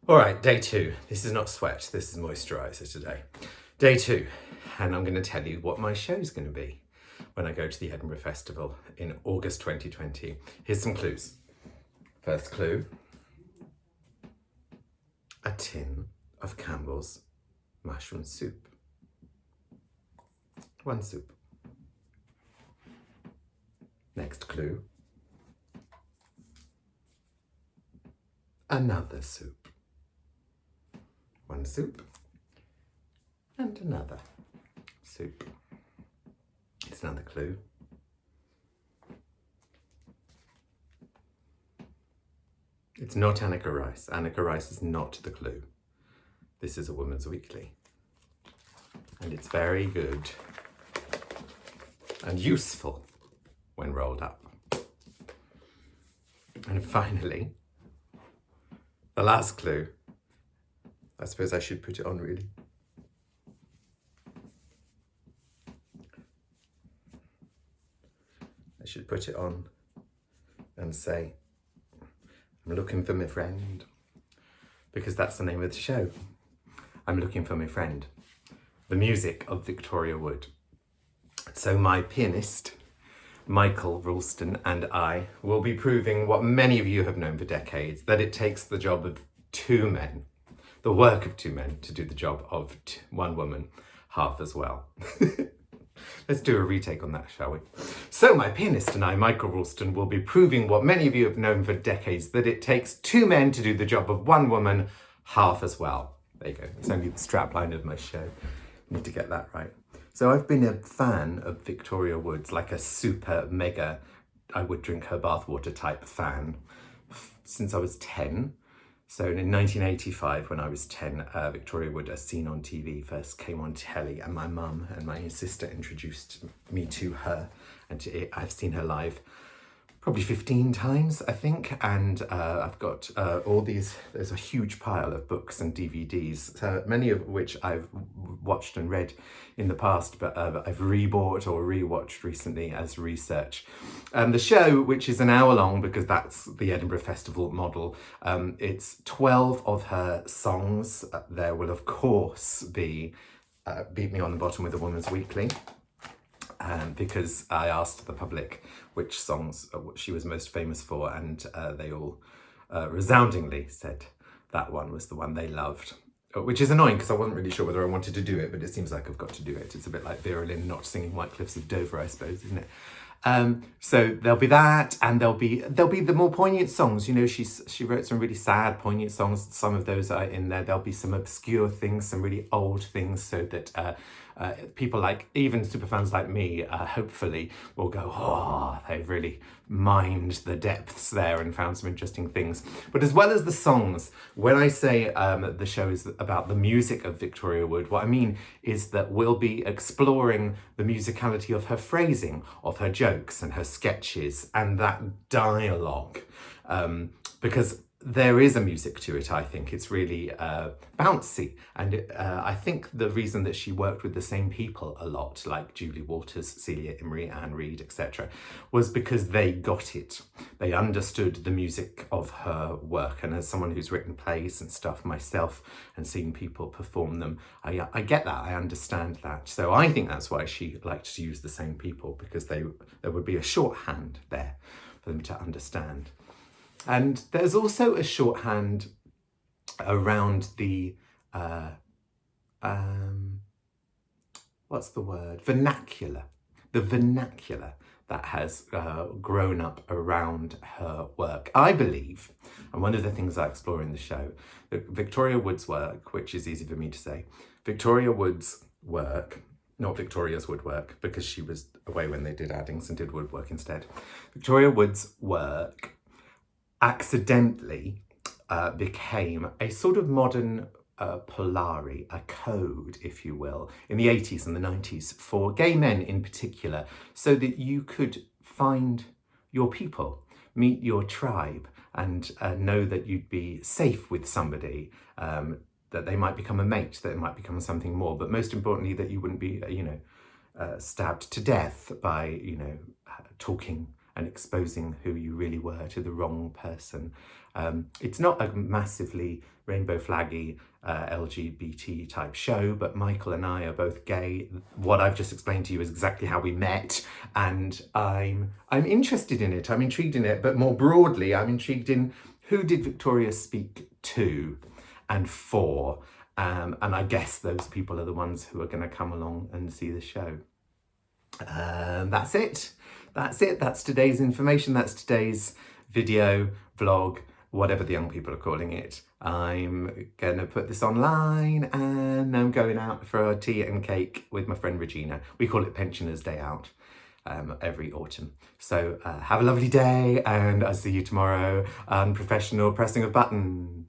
All right, day 2. This is not sweat, this is moisturiser today. Day 2, and I'm going to tell you what my show's going to be when I go to the Edinburgh Festival in August 2020. Here's some clues. First clue, a tin of Campbell's mushroom soup. One soup. Next clue, another soup. One soup and another soup. It's another clue. It's not Annika Rice. Annika Rice is not the clue. This is a Woman's Weekly. And it's very good and useful when rolled up. And finally, the last clue. I suppose I should put it on, really. I should put it on and say, I'm looking for my friend, because that's the name of the show. I'm looking for my friend. The music of Victoria Wood. So my pianist, Michael Ralston, and I will be proving what many of you have known for decades, that it takes the job of two men, the work of two men, to do the job of one woman half as well. Let's do a retake on that, shall we? So my pianist and I, Michael Ralston, will be proving what many of you have known for decades, that it takes two men to do the job of one woman half as well. There you go. It's only the strapline of my show. Need to get that right. So I've been a fan of Victoria Wood's, like a super mega, I would drink her bathwater type fan, since I was 10. So in 1985, when I was 10, Victoria Wood, as seen on TV, first came on telly, and my mum and my sister introduced me to her, and I've seen her live probably 15 times, I think, and I've got all these, there's a huge pile of books and DVDs, many of which I've watched and read in the past, but I've rebought or rewatched recently as research. The show, which is an hour long, because that's the Edinburgh Festival model, it's 12 of her songs. There will, of course, be Beat Me on the Bottom with a Woman's Weekly. Because I asked the public which songs she was most famous for, and they all resoundingly said that one was the one they loved, which is annoying because I wasn't really sure whether I wanted to do it, but it seems like I've got to do it. It's a bit like Vera Lynn not singing White Cliffs of Dover, I suppose, isn't it? So there'll be that, and there'll be the more poignant songs. You know, she wrote some really sad, poignant songs. Some of those are in there. There'll be some obscure things, some really old things, so that people like, even superfans like me, hopefully will go, oh, they've really mined the depths there and found some interesting things. But as well as the songs, when I say the show is about the music of Victoria Wood, what I mean is that we'll be exploring the musicality of her phrasing, of her jokes and her sketches, and that dialogue, because there is a music to it. I think it's really bouncy, and I think the reason that she worked with the same people a lot, like Julie Walters, Celia Imrie, Anne Reid, etc., was because they got it. They understood the music of her work, and as someone who's written plays and stuff myself and seen people perform them, I get that, I understand that. So I think that's why she liked to use the same people, because there would be a shorthand there for them to understand. And there's also a shorthand around the, what's the word? Vernacular. The vernacular that has grown up around her work. I believe, and one of the things I explore in the show, that Victoria Wood's work, which is easy for me to say, Victoria Wood's work, not Victoria's woodwork, because she was away when they did Addings and did woodwork instead. Victoria Wood's work accidentally became a sort of modern polari, a code, if you will, in the 80s and the 90s for gay men in particular, so that you could find your people, meet your tribe, and know that you'd be safe with somebody, that they might become a mate, that it might become something more, but most importantly, that you wouldn't be, stabbed to death by, talking and exposing who you really were to the wrong person. It's not a massively rainbow flaggy LGBT type show, but Michael and I are both gay. What I've just explained to you is exactly how we met, and I'm interested in it. I'm intrigued in it, but more broadly, I'm intrigued in who did Victoria speak to and for. And I guess those people are the ones who are going to come along and see the show. That's it. That's today's information. That's today's video, vlog, whatever the young people are calling it. I'm going to put this online and I'm going out for a tea and cake with my friend Regina. We call it Pensioners' Day Out every autumn. So have a lovely day and I'll see you tomorrow on Professional Pressing of Buttons.